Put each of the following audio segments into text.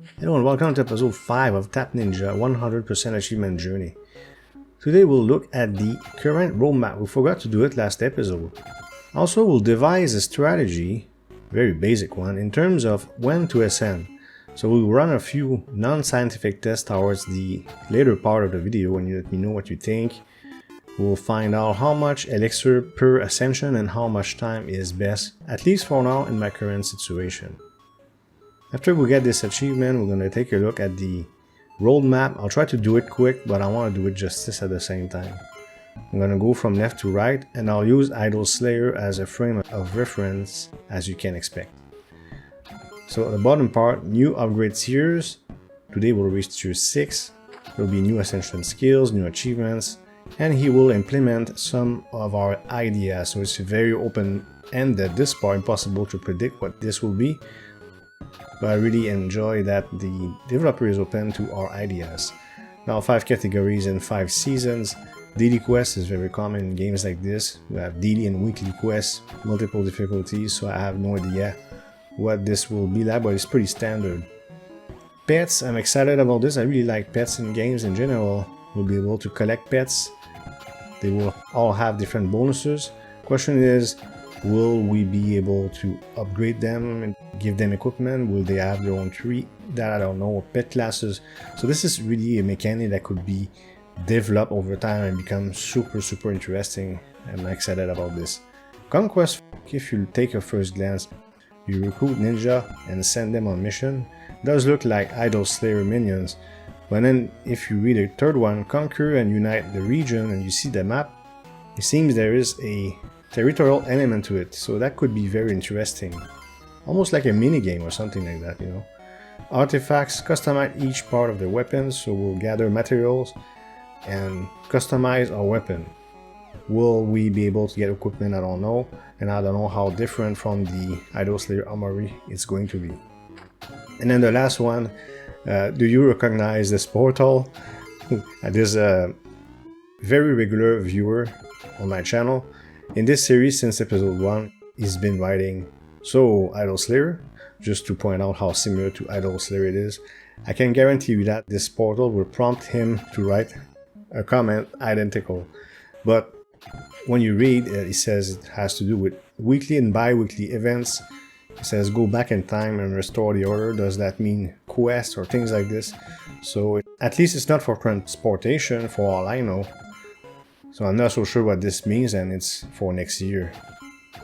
Hello and welcome to episode 5 of Tap Ninja 100% Achievement Journey. Today we'll look at the current roadmap. We forgot to do it last episode. Also, we'll devise a strategy, very basic one, in terms of when to ascend. So we'll run a few non-scientific tests towards the later part of the video and you let me know what you think. We'll find out how much elixir per ascension and how much time is best, at least for now in my current situation. After we get this achievement, we're going to take a look at the roadmap. I'll try to do it quick, but I want to do it justice at the same time. I'm going to go from left to right, and I'll use Idol Slayer as a frame of reference, as you can expect. So at the bottom part, new upgrade tiers. Today we'll reach tier 6. There will be new ascension skills, new achievements, and he will implement some of our ideas. So it's very open-ended. This part, impossible to predict what this will be. But I really enjoy that the developer is open to our ideas. Now 5 categories and 5 seasons. Daily quest is very common in games like this. We have daily and weekly quests, multiple difficulties, so I have no idea what this will be like, but it's pretty standard. Pets, I'm excited about this. I really like pets in games in general. We'll be able to collect pets. They will all have different bonuses. Question is, will we be able to upgrade them and give them equipment? Will they have their own tree? That I don't know. Pet classes. So this is really a mechanic that could be developed over time and become super interesting. I'm excited about this. Conquest, if you take a first glance, you recruit ninja and send them on mission. It does look like Idol Slayer minions. But then if you read the third one, conquer and unite the region, and you see the map, it seems there is a territorial element to it, so that could be very interesting. Almost like a mini game or something like that, you know. Artifacts, customize each part of the weapons, so we'll gather materials and customize our weapon. Will we be able to get equipment? I don't know, and I don't know how different from the Idol Slayer Armory it's going to be. And then the last one, do you recognize this portal? There's a very regular viewer on my channel. In this series, since episode 1, he's been writing, so Idol Slayer, just to point out how similar to Idol Slayer it is. I can guarantee you that this portal will prompt him to write a comment identical. But when you read, it says it has to do with weekly and bi-weekly events. It says go back in time and restore the order. Does that mean quests or things like this? So at least it's not for transportation, for all I know. So I'm not so sure what this means, and it's for next year.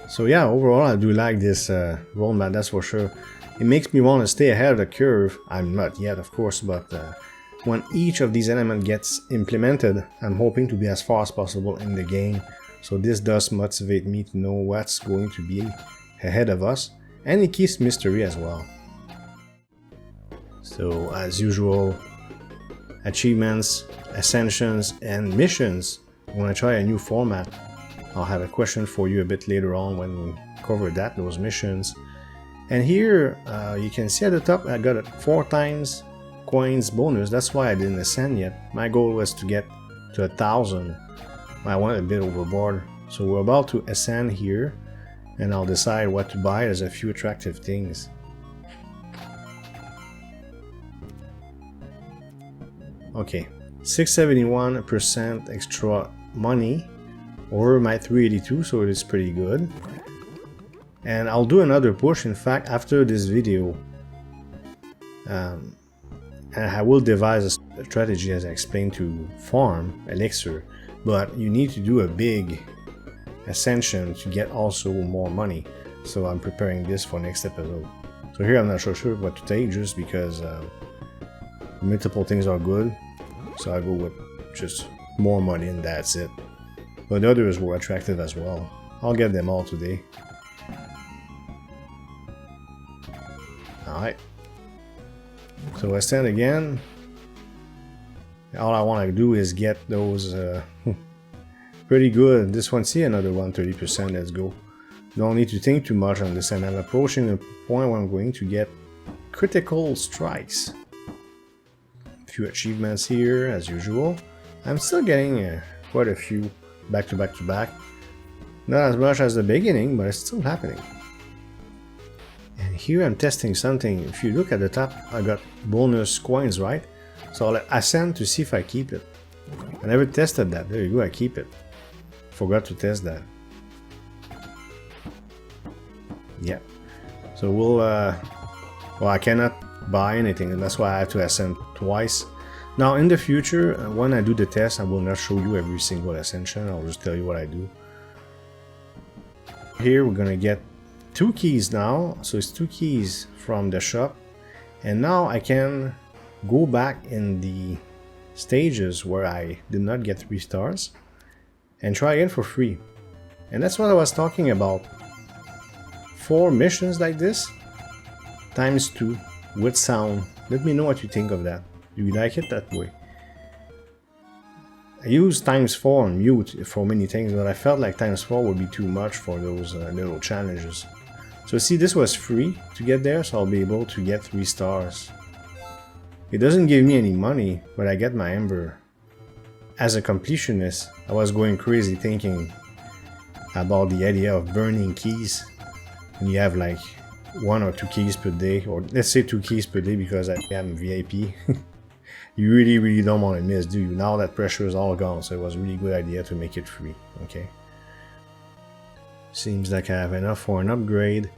So yeah, overall I do like this roadmap, that's for sure. It makes me want to stay ahead of the curve. I'm not yet, of course, but when each of these elements gets implemented, I'm hoping to be as far as possible in the game. So this does motivate me to know what's going to be ahead of us, and it keeps mystery as well. So as usual, achievements, ascensions, and missions. When I try a new format, I'll have a question for you a bit later on when we cover that, those missions. And here, you can see at the top, I got a 4 times coins bonus. That's why I didn't ascend yet. My goal was to get to 1,000. I went a bit overboard. So we're about to ascend here, and I'll decide what to buy. There's a few attractive things. Okay, 671% extra money over my 382, so it is pretty good. And I'll do another push, in fact, after this video. And I will devise a strategy, as I explained, to farm elixir, but you need to do a big ascension to get also more money. So I'm preparing this for next episode. So here I'm not so sure what to take, just because multiple things are good. So I go with just more money and that's it. But the others were attractive as well. I'll get them all today. Alright. So I stand again. All I want to do is get those pretty good. This one, see, another 130%. Let's go. Don't need to think too much on this, and I'm approaching the point where I'm going to get critical strikes. A few achievements here, as usual. I'm still getting quite a few back to back. Not as much as the beginning, but it's still happening. And here I'm testing something. If you look at the top, I got bonus coins, right? So I'll ascend to see if I keep it. I never tested that. There you go, I keep it. Forgot to test that. Yeah. So we'll, well, I cannot buy anything, and that's why I have to ascend twice. Now in the future, when I do the test, I will not show you every single ascension. I'll just tell you what I do. Here we're gonna get 2 keys now. So it's 2 keys from the shop. And now I can go back in the stages where I did not get 3 stars and try again for free. And that's what I was talking about. 4 missions like this times 2 with sound. Let me know what you think of that. Do you like it that way? I use times 4 on mute for many things, but I felt like times 4 would be too much for those little challenges. So see, this was free to get there, so I'll be able to get 3 stars. It doesn't give me any money, but I get my Ember. As a completionist, I was going crazy thinking about the idea of burning keys. And you have like 1 or 2 keys per day, or let's say 2 keys per day because I am VIP. You really don't want to miss, do you? Now that pressure is all gone, so it was a really good idea to make it free, okay? Seems like I have enough for an upgrade.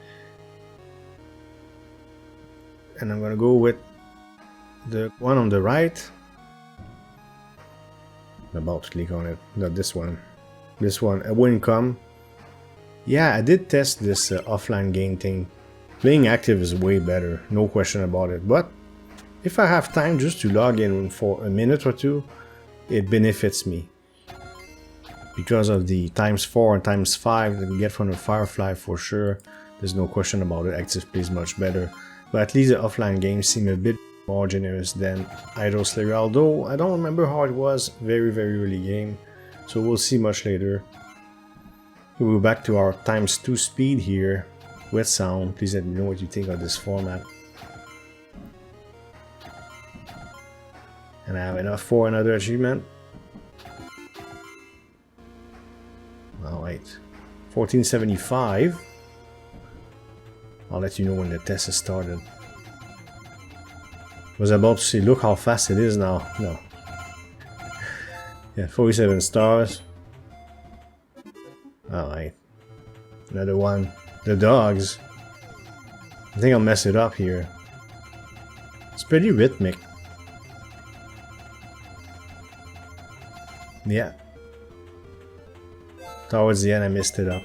And I'm gonna go with the one on the right. I'm about to click on it, not this one. This one, a win come. Yeah, I did test this offline game thing. Playing active is way better, no question about it. But if I have time just to log in for a minute or 2, it benefits me. Because of the times 4 and times 5 that we get from the Firefly for sure. There's no question about it, active plays much better. But at least the offline games seem a bit more generous than Idol Slayer. Although I don't remember how it was very early game. So we'll see much later. We'll go back to our times 2 speed here with sound. Please let me know what you think of this format. And I have enough for another achievement. Alright. 1475. I'll let you know when the test is started. I was about to say, look how fast it is now. No. Yeah, 47 stars. Alright. Another one. The dogs. I think I'll mess it up here. It's pretty rhythmic. Yeah. Towards the end I messed it up.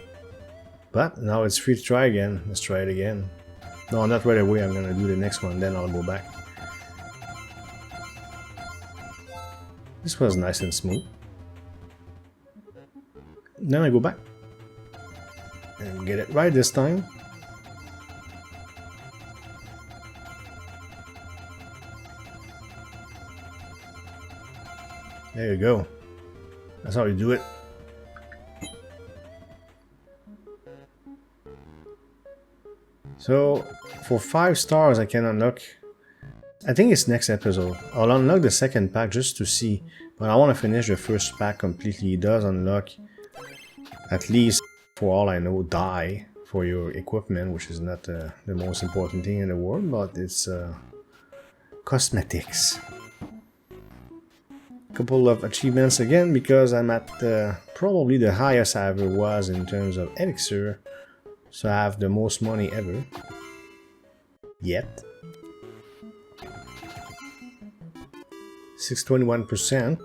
But now it's free to try again. Let's try it again. No, not right away. I'm gonna do the next one, then I'll go back. This was nice and smooth. Then I go back. And get it right this time. There you go. That's how you do it. So, for 5 stars I can unlock... I think it's next episode. I'll unlock the second pack just to see. But I want to finish the first pack completely. It does unlock, at least for all I know, dye for your equipment, which is not the most important thing in the world, but it's cosmetics. Couple of achievements again because I'm at probably the highest I ever was in terms of elixir, so I have the most money ever yet. 621%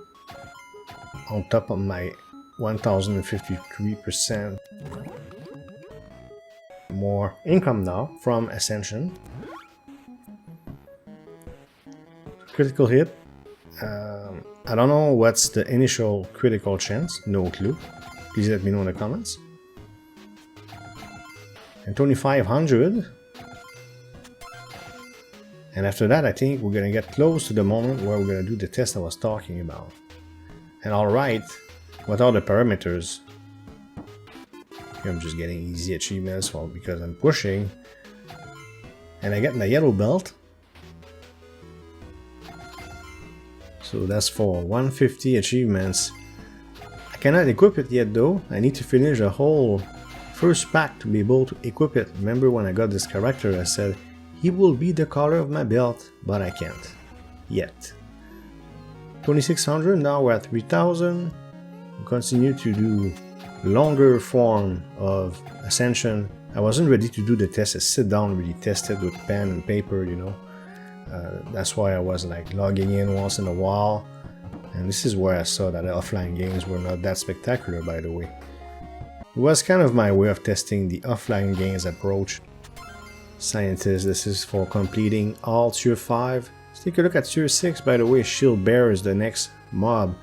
on top of my 1053%. More income now from Ascension. Critical hit. I don't know what's the initial critical chance, no clue. Please let me know in the comments. And 2500. And after that, I think we're gonna get close to the moment where we're gonna do the test I was talking about. And I'll write what are the parameters. Here I'm just getting easy achievements because I'm pushing. And I get my yellow belt. So that's for 150 achievements. I cannot equip it yet though. I need to finish a whole first pack to be able to equip it. Remember when I got this character, I said, he will be the color of my belt, but I can't. Yet. 2600, now we're at 3000. We'll continue to do longer form of Ascension. I wasn't ready to do the test, sit down, really test it with pen and paper, you know. That's why I was like logging in once in a while. And this is where I saw that offline games were not that spectacular, by the way. It was kind of my way of testing the offline games approach. Scientists, this is for completing all tier 5. Let's take a look at tier 6, by the way. Shield Bearer is the next mob.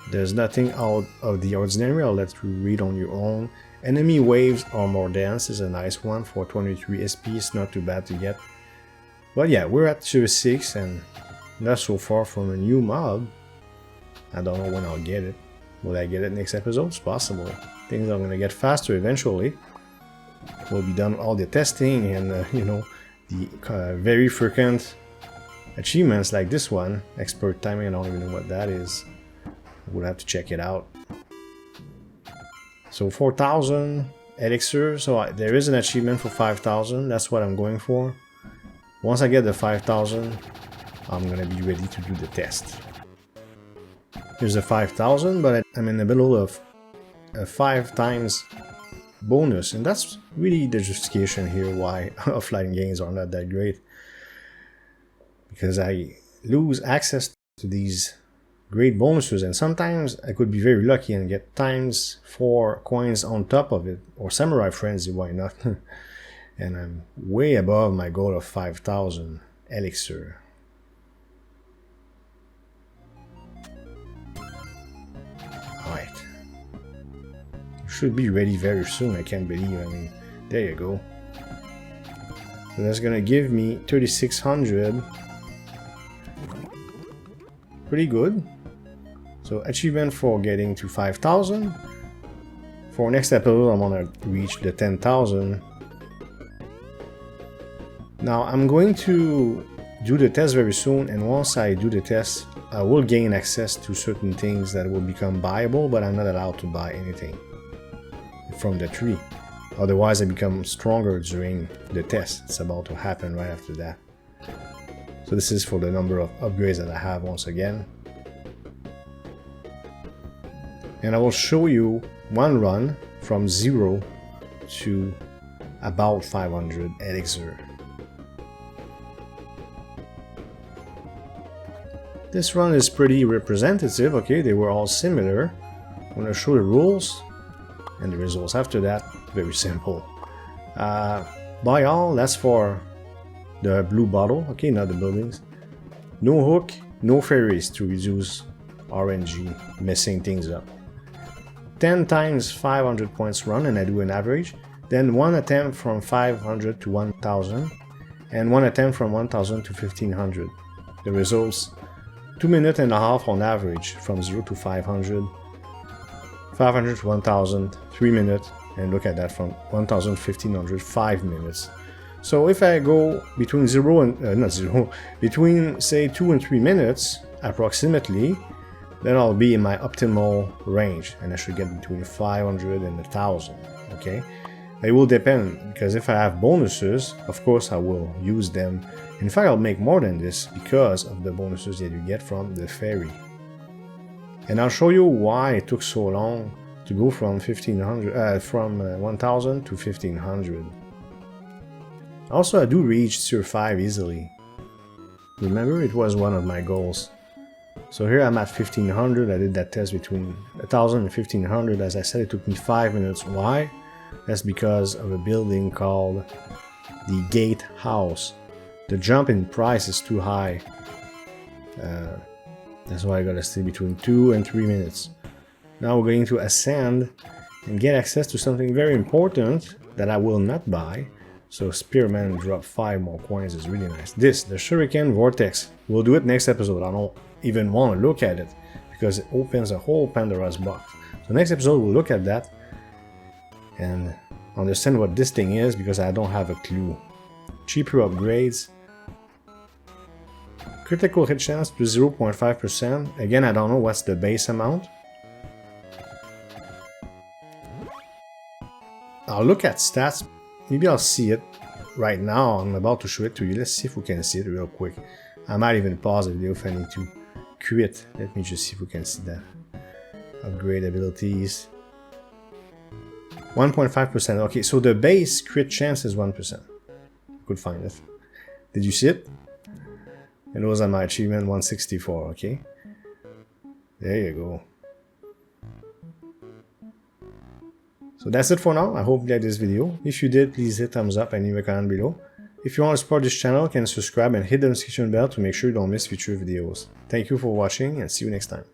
There's nothing out of the ordinary, I'll let you read on your own. Enemy waves are more dense is a nice one for 23 SP, it's not too bad to get. But yeah, we're at tier 6 and not so far from a new mob. I don't know when I'll get it. Will I get it next episode? It's possible. Things are gonna get faster eventually. We'll be done with all the testing and you know, the very frequent achievements like this one. Expert timing, I don't even know what that is. We'll have to check it out. So 4000 elixir, so there is an achievement for 5000, that's what I'm going for. Once I get the 5000, I'm gonna be ready to do the test. Here's the 5000, but I'm in the middle of a 5 times bonus, and that's really the justification here why offline games are not that great. Because I lose access to these great bonuses, and sometimes I could be very lucky and get times 4 coins on top of it, or Samurai Frenzy, why not? And I'm way above my goal of 5000 elixir. Alright. Should be ready very soon, I can't believe, I mean, there you go. So that's gonna give me 3600. Pretty good. So achievement for getting to 5000. For next episode, I'm gonna reach the 10,000. Now I'm going to do the test very soon, and once I do the test, I will gain access to certain things that will become buyable, but I'm not allowed to buy anything from the tree. Otherwise I become stronger during the test. It's about to happen right after that. So this is for the number of upgrades that I have once again. And I will show you one run from 0 to about 500 elixir. This run is pretty representative, okay, they were all similar. I'm going to show the rules and the results after that. Very simple. Buy all, that's for the blue bottle, okay, not the buildings. No hook, no fairies to reduce RNG, messing things up. 10 times 500 points run, and I do an average. Then one attempt from 500 to 1000, and one attempt from 1000 to 1500. The results: 2.5 minutes on average from 0 to 500, 500 to 1000, 3 minutes, and look at that, from 1000 to 1500, 5 minutes. So if I go between 0 and, not 0, between say 2 and 3 minutes approximately, then I'll be in my optimal range, and I should get between 500 and 1000, okay? It will depend, because if I have bonuses, of course I will use them. In fact, I'll make more than this because of the bonuses that you get from the fairy. And I'll show you why it took so long to go from 1000 to 1500. Also, I do reach tier 5 easily. Remember, it was one of my goals. So here I'm at 1500, I did that test between 1000 and 1500. As I said, it took me 5 minutes. Why? That's because of a building called the Gate House. The jump in price is too high. That's why I gotta stay between 2 and 3 minutes. Now we're going to ascend and get access to something very important that I will not buy. So Spearman drop 5 more coins is really nice. This, the Shuriken Vortex. We'll do it next episode. I don't even want to look at it because it opens a whole Pandora's box. So next episode we'll look at that and understand what this thing is, because I don't have a clue. Cheaper upgrades. Critical hit chance to 0.5%. Again, I don't know what's the base amount. I'll look at stats. Maybe I'll see it right now. I'm about to show it to you. Let's see if we can see it real quick. I might even pause the video if I need to quit. Let me just see if we can see that. Upgrade abilities. 1.5%. Okay, so the base crit chance is 1%. Could find it. Did you see it? It was on my achievement 164, okay? There you go. So that's it for now. I hope you liked this video. If you did, please hit thumbs up and leave a comment below. If you want to support this channel, you can subscribe and hit the notification bell to make sure you don't miss future videos. Thank you for watching and see you next time.